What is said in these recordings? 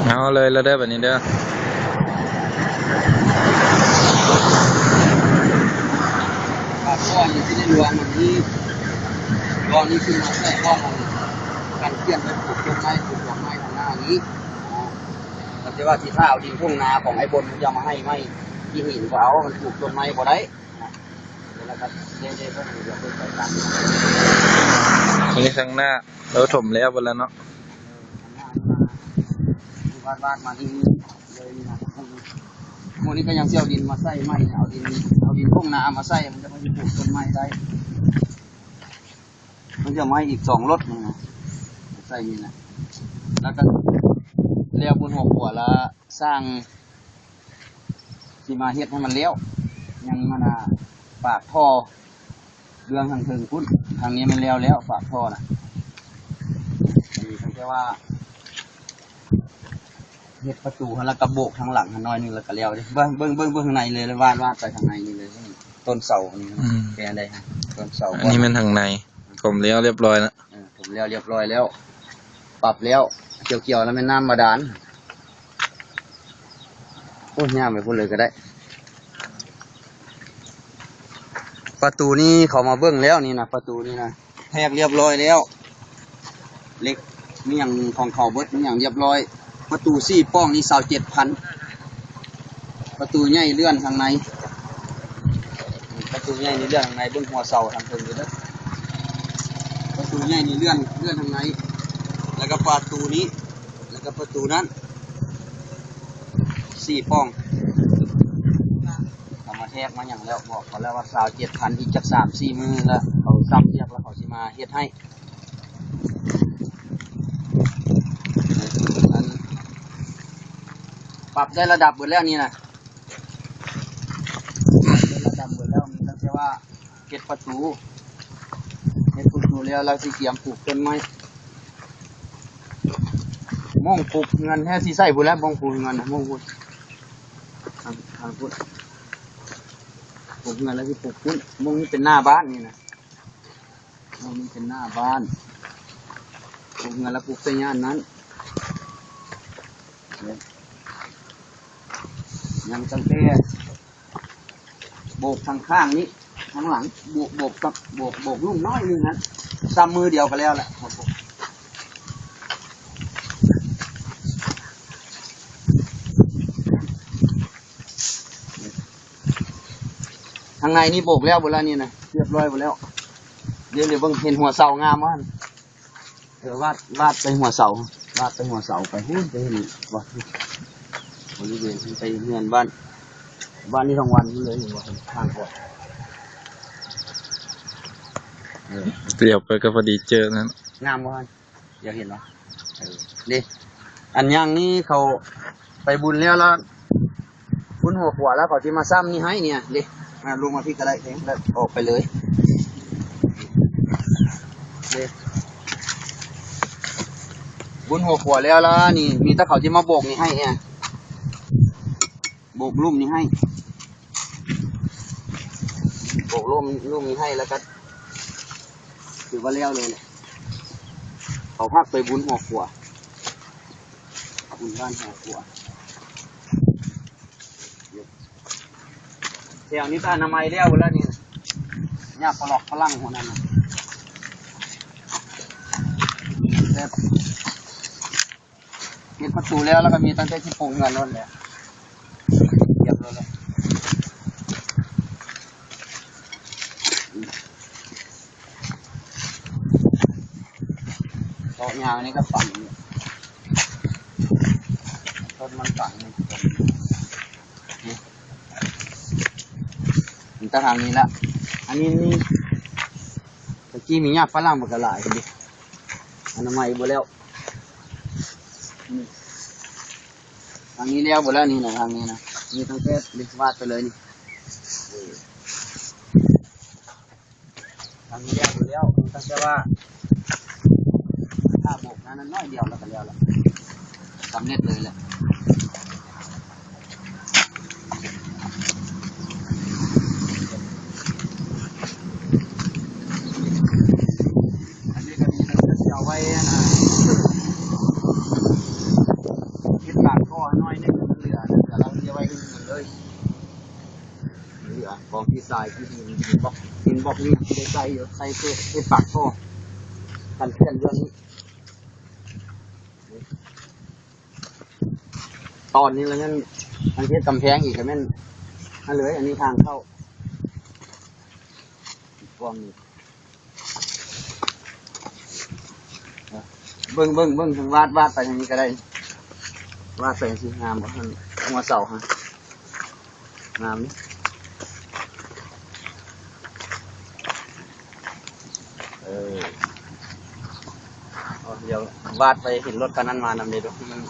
เอาเลยแล้วได้แบบนี้เด้อก้อนที่ได้รวมมันนี้รวมนี้คือมาใส่ก้อนการเขียนไปปลูกต้นไม้ปลูกดอกไม้ทางหน้านี้แต่ว่าที่ถ้าเอาดินทุ่งนาของไอ้บนมันจะมาให้ไม่ที่หินก็เอามันปลูกต้นไม้บ่ได้แล้วก็เด้ๆก็มันจะเป็นไปตามนี่ข้างหน้าเราถมแล้วหมดแล้วเนาะวาดมาที่นี่เลยนะพวกนี้ก็ยังเชี่ยวดินมาใส่ไม้เอาดินทุ่งนามาใส่มันจะมาปลูกต้นไม้ได้มันจะไม้อีก2 รถนะใส่นี่นะแล้วก็เลี้ยวบนหัวแล้วสร้างที่มาเฮ็ดให้มันเลี้ยวยังมันปากท่อเรื่องทางถึงพุ่นทางนี้มันเลี้ยวแล้วปากท่อนะนี่เขาจะว่าเฮ็ดประตูแล้วก็โบกทางหลังน้อยนึงแล้วก็เลี้ยวดิเบิ้งข้างในเลยแล้ววาดไปทางในนี่เลยต้นเสานี่เป็นอะไรฮะต้นเสาอันนี้มันทางในผมเลี้ยวเรียบร้อยแล้วผมเลี้ยวเรียบร้อยแล้วปรับแล้วเกี่ยวแล้วเป็นน้ำบาดาลโอ้ยย่าไปพูดเลยก็ได้ประตูนี้เขามาเบิ้งแล้วนี่นะประตูนี่นะแทกเรียบร้อยแล้วเล็กนี่อย่างของเขาเบิดนี่อย่างเรียบร้อยประตู4 ป้องนี่27,000ประตูใหญ่เลื่อนทางในประตูใหญ่นี่เลื่อนทางในเบิ้งหัวเสาทางเทิงอยู่เด้อประตูใหญ่นี่เลื่อนทางในแล้วก็ประตูนี้แล้วก็ประตูนั้น4 ป้องเอามาแทกมาอย่างแล้วบอกเขาแล้วว่า27,000อีกจาก3-4 มื้อแล้วเขาซ้ำเรียกแล้วเขาสิมาเฮ็ดให้ปรับได้ระดับหมดแล้วนี่นะได้ระดับหมดแล้วมีตั้งแต่ว่าเฮ็ดประตูแล้วเราสิเตรียมปลูกต้นไม้ม่วงปลูกเงินแค่สิใส่บุแล้วม่วงปลูกเงินนะม่วงปลูกทางพุทธปลูกเงินแล้วที่ปลูกพุทธม่วงนี่เป็นหน้าบ้านนี่นะม่วงนี่เป็นหน้าบ้านปลูกเงินแล้วปลูกใส่ย่านนั้นยังตั้งแต่โบกทางข้างนี้ทางหลังโบกลูกน้อยนึงนะซ้ำมือเดียวก็แล้วแหละทางในนี่โบกแล้วหมดแล้วนี่นะเรียบร้อยหมดแล้วเดี๋ยวเบิ่งเห็นหัวเสางามมั้งวาดไปหัวเสาไปหุ้นไปเห็นว่าบริเวณไปเงินบ้านนี้ทั้งวันเลยอยู่ว่าทางก่อนเดี๋ยวไปก็พอดีเจอนั้นงามมั้งอยากเห็นเหรอดิอันยังนี่เขาไปบุญแล้วบุญหัวขวาแล้วเขาจะมาซ้ำนี่ให้เนี่ยดิลงมาพี่ก็ได้เองแล้วออกไปเลยบุญหัวขวาแล้วนี่มีตะเขาจะมาโบกนี่ให้เนี่ยโบกลุ่มนี้ให้โบกลุ่มนี้ให้แล้วก็ถือว่าเลี้ยวเลยเนี่ยเขาพักไปบุญหัวขวาบุญบ้านหัวขวาแถวนี้ก็อนามัยเลี้ยวแล้วนี่ยากปลอกพลังหัวนั้นนะเก็บประตูแล้วก็มีตั้งแต่ที่ปลูกเงินนั่นแหละเก็บเลยโต๊ะยางนี่ก็ฝังต้นมันฝังนี่ทางนี้ละอันนี้ตะกี้มีหญ้าฝรั่งมันก็หลายกันดิอนามัยบ่แล้วทางนี้แล้วบ่แล้วนี่นะทางนี้นะมีตั้งแต่ดิวาดไปเลยนี่ทางนี้แล้วบ่แล้วตั้งแต่ว่าถ้าโบกนั้นน้อยเดียวแล้วก็แล้วละสำเร็จเลยแหละอันนี้ก็มีตั้งแต่เอาไว้นะ น้อยนึงเหลือเราจะไว้ขึ้นมันเลยเหลือกองที่ทรายที่ดินบล็อกนี่ได้ใส่อยู่ใส่เพื่อให้ปากท่อกันเคลื่อนเรื่องนี้ตอนนี้แล้วนั่นอันที่กำแพงอีกแล้วนั่นนั่นเลยอันนี้ทางเข้ากองนี้เบิ้งทางวาดไปทางนี้ก็ได้วาดไปสิงามบ่ท่านหัวเสาฮะงามนี่เดี๋ยววาดไปเห็นรถคันนั้นมานำเดี๋ยวมัน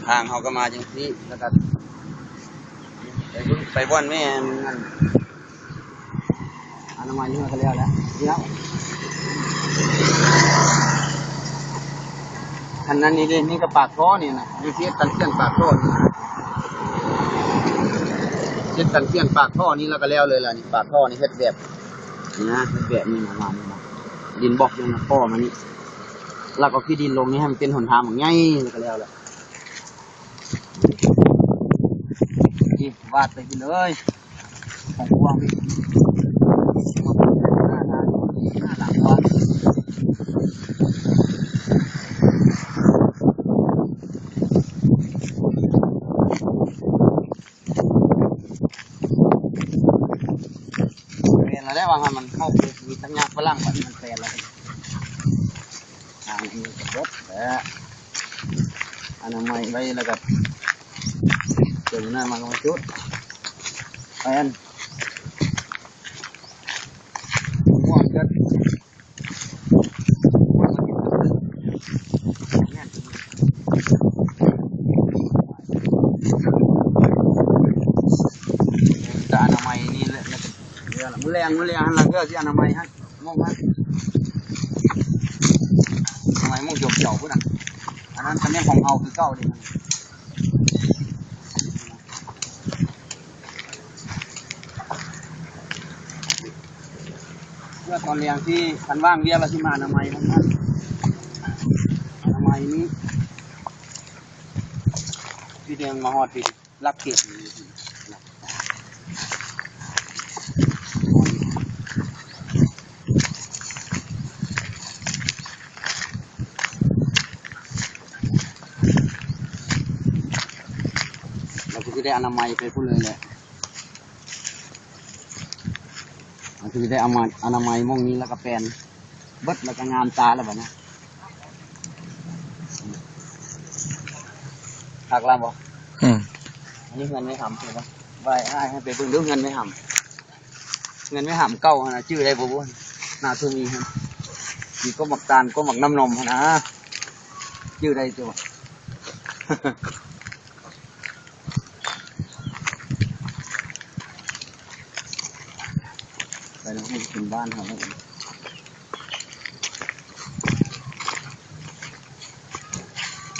ทางเขาก็มาอย่างนี้แล้วก็ไปบ้านแม่นั่นอนามัยนี่มาก็แล้วคันนั้นนี่ก็ปากท่อนี่นะนี่เสียตันเสียนปากท่อนี่เสียตันเสียนปากท่อนี่แล้วก็แล้วเลยล่ะนี่ปากท่อนี่เฮ็ดแบบนี่นะเฮ็ดแบบนี้มานี่นะดินบล็อกอยู่นะท่อมานี่แล้วก็ขี้ดินลงนี่ให้มันเป็นหนทางง่ายแล้วก็แล้วแหละนี่วาดไปกินเลยของกวางนี่หน้าหลังวาดแล้วว่ามันเข้าไปมีทั้งยักษ์ฝรั่งมันแปลนแล้วทางนี้กับรถแต่อนามัยไว้แล้วก็เจอหน้ามันลงจุดแปนม่วงกันแต่อนามัยนี่แหละมือแรงฮันละเพื่อที่อนามัยฮะมองฮะอนามัยมองเกี่ยวพุ่นอ่ะอันนั้นคะแนนของเฮาคือเก้าดิเพื่อตอนเรียงที่คันว่างเรียกเราที่มาอนามัยทั้งนั้นอนามัยนี้ที่เรียงมาฮอดที่รับเกียรติได้อนามัยไปพูดเลยแหละคือได้อนามัยม่วงนี้แล้วก็แปลนเบิดแล้วก็งามตาแล้วแบบนี้หักลำบ่อันนี้เงินไม่ทำใช่ไหมใบให้ไปเบิ่งดูเงินไม่ทำเงินไม่ทำเก้านะชื่ออะไรบ่บ่นาทูมีฮะมีก็หมักตาลก็หมักน้ำนมนะชื่ออะไรตัวไปแล้วให้ถึงบ้านเขาแ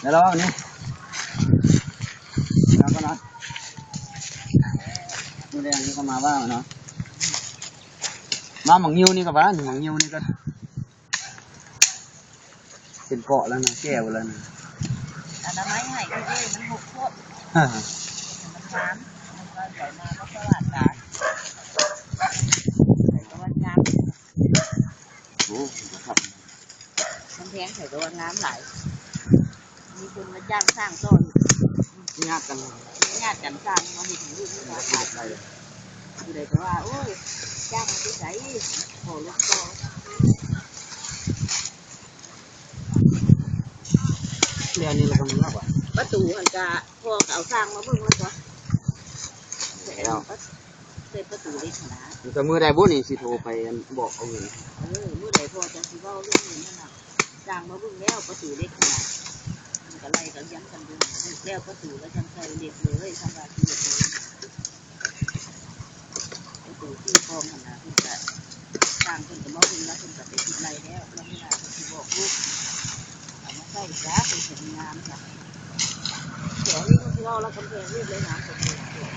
ล้วแล้วนี่แล้วก็นะมือแดงนี่ก็มาบ้างเนาะมาหมังยิ้วนี่ก็บ้านหมังยิ้วนี่ก็เป็นเกาะแล้วนะแก้วแล้วนะอนามัยให้ก็ได้มันหกโคตรมันหวานมันก็ใส่มาก็สวัสดิ์ตาใส่ตะวันงามโอ้ครับมันแพงใส่ตะวันงามหลายมีคนมาจ้างสร้างต้นญาติกันสร้างมาให้ถึงลูกนี่นะขายคือได้แต่ว่าโอ้ยจ้างมาที่ไหนโหลูกโตเรียนนี่เราก็มีมากกว่าประตูอันจะพอเอาสร้างมาเบิ่งแล้วก็เสร็จประตูได้ขนาดแต่มือใดบุนี่สิโทรไปบอกเอาเงินเมื่อใดพอจะสิเว้าเรื่องเงินนั่นน่ะสร้างมาเบิ่งแล้วประตูได้ขนาดมันก็ไล่กันย้ำกันดูแล้วประตูแล้วจังใส่เด็กเลยทำงานที่เด็กเลยประตูที่พร้อมขนาดที่จะสร้างคนกับมาเบิ่งแล้วคนกับไปติดไล่แล้วแล้วไม่น่าจะสิบอกลูกใส่จ้าเป็นสวยงามจ้ะเดี๋ยวนี้ก็เรากำแพงเรียบเลยนะ